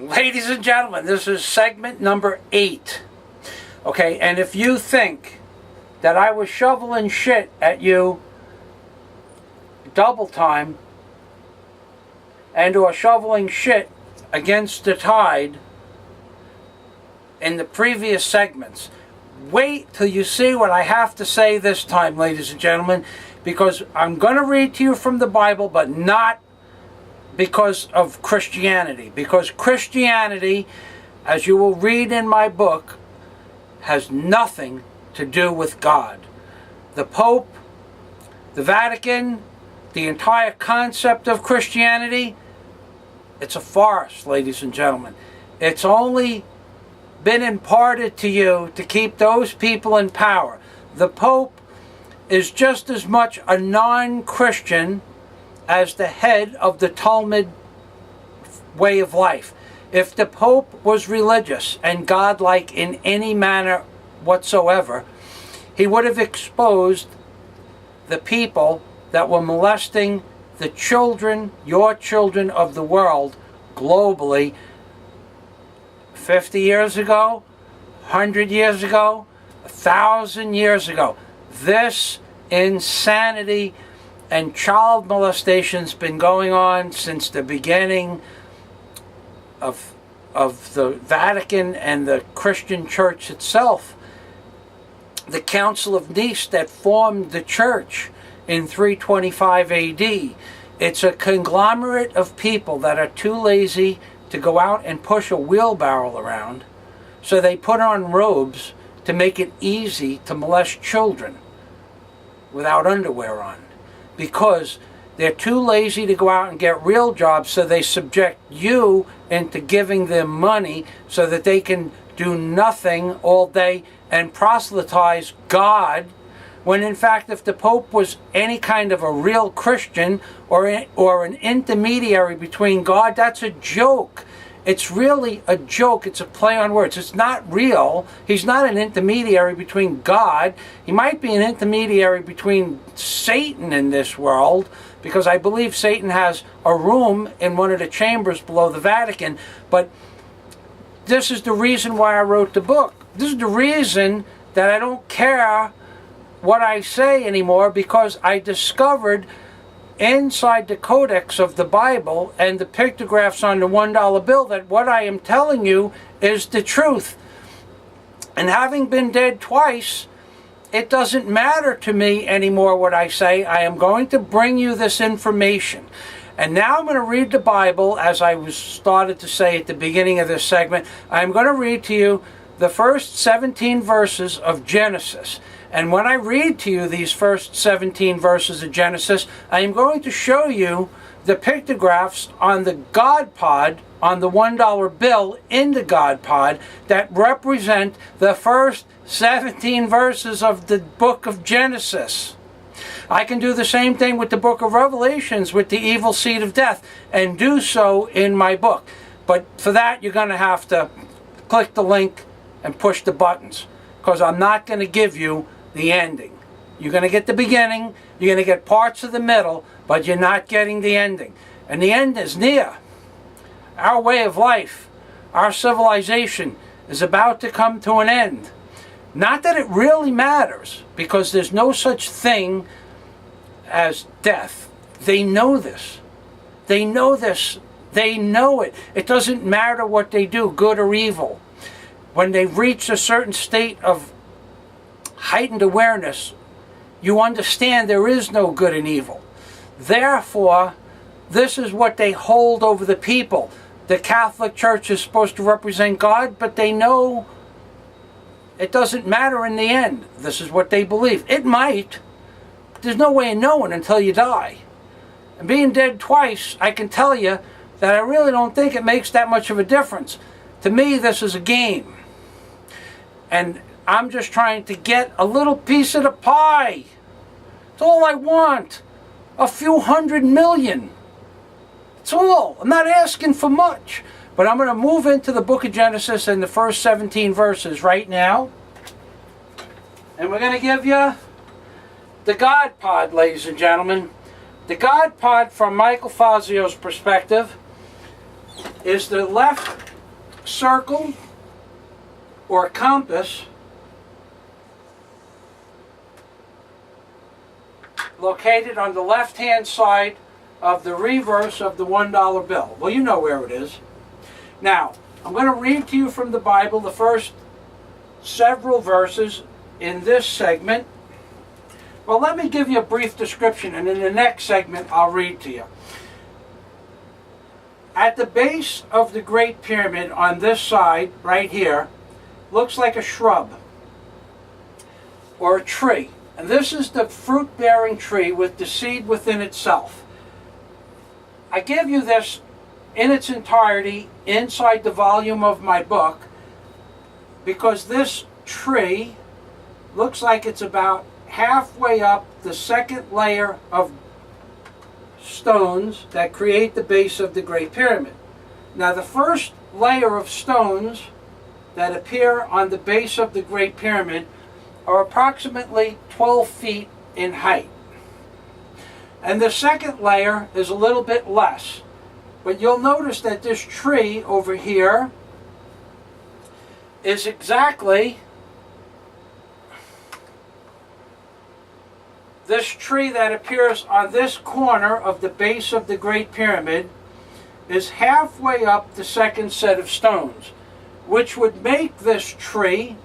ladies and gentlemen, this is segment number 8. Okay, and if you think that I was shoveling shit at you double time and or shoveling shit against the tide in the previous segments, wait till you see what I have to say this time, ladies and gentlemen, because I'm going to read to you from the Bible, but not because of Christianity. Because Christianity, as you will read in my book, has nothing to do with God. The Pope, the Vatican, the entire concept of Christianity, it's a farce, ladies and gentlemen. It's only been imparted to you to keep those people in power. The Pope is just as much a non-Christian as the head of the Talmud way of life. If the Pope was religious and godlike in any manner whatsoever, he would have exposed the people that were molesting the children, your children of the world, globally, 50 years ago, 100 years ago, 1,000 years ago. This insanity and child molestation's been going on since the beginning of the Vatican and the Christian Church itself. The Council of Nice that formed the church in 325 AD. It's a conglomerate of people that are too lazy to go out and push a wheelbarrow around, so they put on robes to make it easy to molest children without underwear on. Because they're too lazy to go out and get real jobs, so they subject you into giving them money so that they can do nothing all day and proselytize God, when in fact if the Pope was any kind of a real Christian or an intermediary between God, that's a joke. It's really a joke. It's a play on words. It's not real. He's not an intermediary between God. He might be an intermediary between Satan in this world, because I believe Satan has a room in one of the chambers below the Vatican. But this is the reason why I wrote the book. This is the reason that I don't care what I say anymore, because I discovered inside the codex of the Bible and the pictographs on the $1 bill that what I am telling you is the truth. And having been dead twice, it doesn't matter to me anymore what I say. I am going to bring you this information. And now I'm going to read the Bible, as I started to say at the beginning of this segment. I'm going to read to you the first 17 verses of Genesis. And when I read to you these first 17 verses of Genesis, I am going to show you the pictographs on the God pod, on the $1 bill in the God pod, that represent the first 17 verses of the book of Genesis. I can do the same thing with the book of Revelations, with the evil seed of death, and do so in my book. But for that, you're going to have to click the link and push the buttons, because I'm not going to give you the ending. You're going to get the beginning, you're going to get parts of the middle, but you're not getting the ending. And the end is near. Our way of life, our civilization is about to come to an end. Not that it really matters, because there's no such thing as death. They know this. They know this. They know it. It doesn't matter what they do, good or evil. When they reach a certain state of heightened awareness, you understand there is no good and evil. Therefore, this is what they hold over the people. The Catholic Church is supposed to represent God, but they know it doesn't matter in the end. This is what they believe. It might. There's no way of knowing until you die. And being dead twice, I can tell you that I really don't think it makes that much of a difference. To me, this is a game. And I'm just trying to get a little piece of the pie. That's all I want. A few 100 million. That's all. I'm not asking for much. But I'm going to move into the book of Genesis and the first 17 verses right now. And we're going to give you the God pod, ladies and gentlemen. The God pod, from Michael Fazio's perspective, is the left circle or compass located on the left-hand side of the reverse of the $1 bill. Well, you know where it is. Now, I'm going to read to you from the Bible the first several verses in this segment. Well, let me give you a brief description, and in the next segment I'll read to you. At the base of the Great Pyramid on this side, right here, looks like a shrub or a tree. And this is the fruit-bearing tree with the seed within itself. I give you this in its entirety inside the volume of my book because this tree looks like it's about halfway up the second layer of stones that create the base of the Great Pyramid. Now, the first layer of stones that appear on the base of the Great Pyramid are approximately 12 feet in height. And the second layer is a little bit less. But you'll notice that this tree over here is exactly this tree that appears on this corner of the base of the Great Pyramid is halfway up the second set of stones, which would make this tree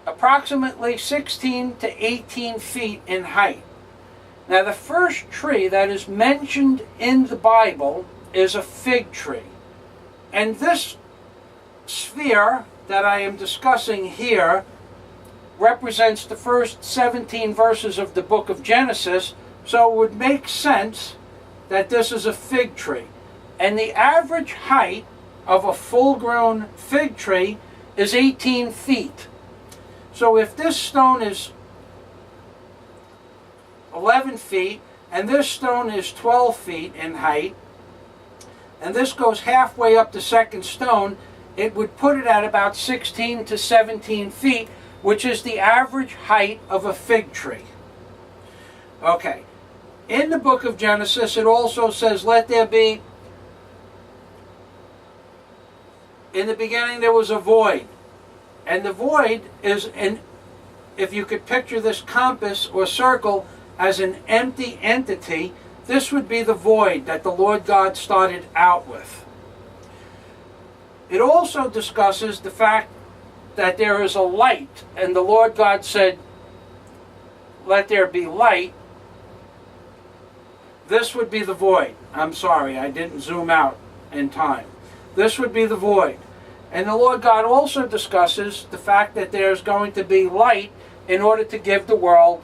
approximately 16 to 18 feet in height. Now, the first tree that is mentioned in the Bible is a fig tree. And this sphere that I am discussing here represents the first 17 verses of the book of Genesis, so it would make sense that this is a fig tree. And the average height of a full-grown fig tree is 18 feet. So if this stone is 11 feet, and this stone is 12 feet in height, and this goes halfway up the second stone, it would put it at about 16 to 17 feet, which is the average height of a fig tree. Okay. In the book of Genesis, it also says, let there be, in the beginning there was a void. And the void is, if you could picture this compass or circle as an empty entity, this would be the void that the Lord God started out with. It also discusses the fact that there is a light, and the Lord God said, let there be light. This would be the void. I'm sorry, I didn't zoom out in time. This would be the void. And the Lord God also discusses the fact that there's going to be light in order to give the world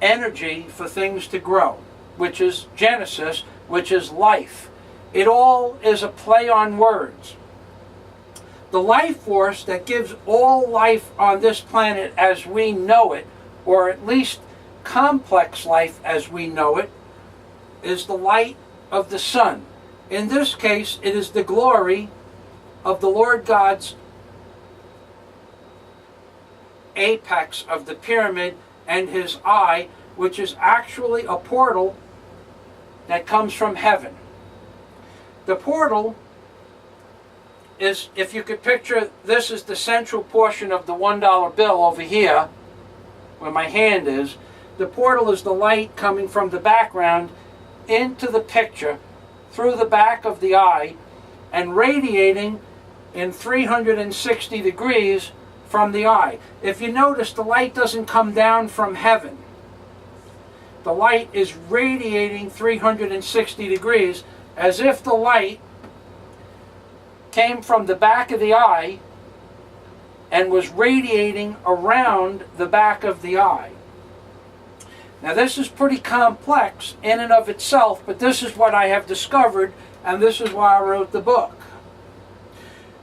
energy for things to grow, which is Genesis, which is life. It all is a play on words. The life force that gives all life on this planet as we know it, or at least complex life as we know it, is the light of the sun. In this case, it is the glory of the Lord God's apex of the pyramid and his eye, which is actually a portal that comes from heaven. The portal is, if you could picture, this is the central portion of the $1 bill over here, where my hand is. The portal is the light coming from the background into the picture through the back of the eye and radiating in 360 degrees from the eye. If you notice, the light doesn't come down from heaven. The light is radiating 360 degrees as if the light came from the back of the eye and was radiating around the back of the eye. Now, this is pretty complex in and of itself, but this is what I have discovered, and this is why I wrote the book.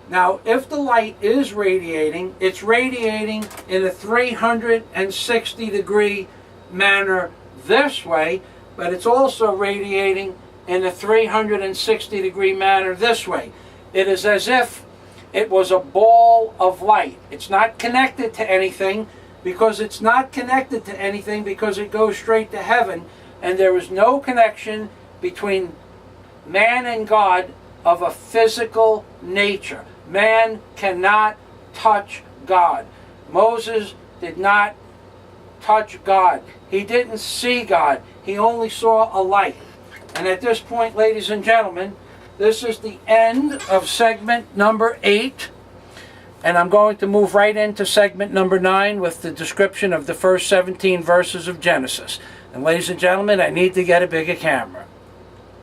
Now, if the light is radiating, it's radiating in a 360 degree manner this way, but it's also radiating in a 360 degree manner this way. It is as if it was a ball of light. It's not connected to anything because it goes straight to heaven, and there is no connection between man and God of a physical nature. Man cannot touch God. Moses did not touch God. He didn't see God. He only saw a light. And at this point, ladies and gentlemen, this is the end of segment number 8. And I'm going to move right into segment number 9 with the description of the first 17 verses of Genesis. And ladies and gentlemen, I need to get a bigger camera.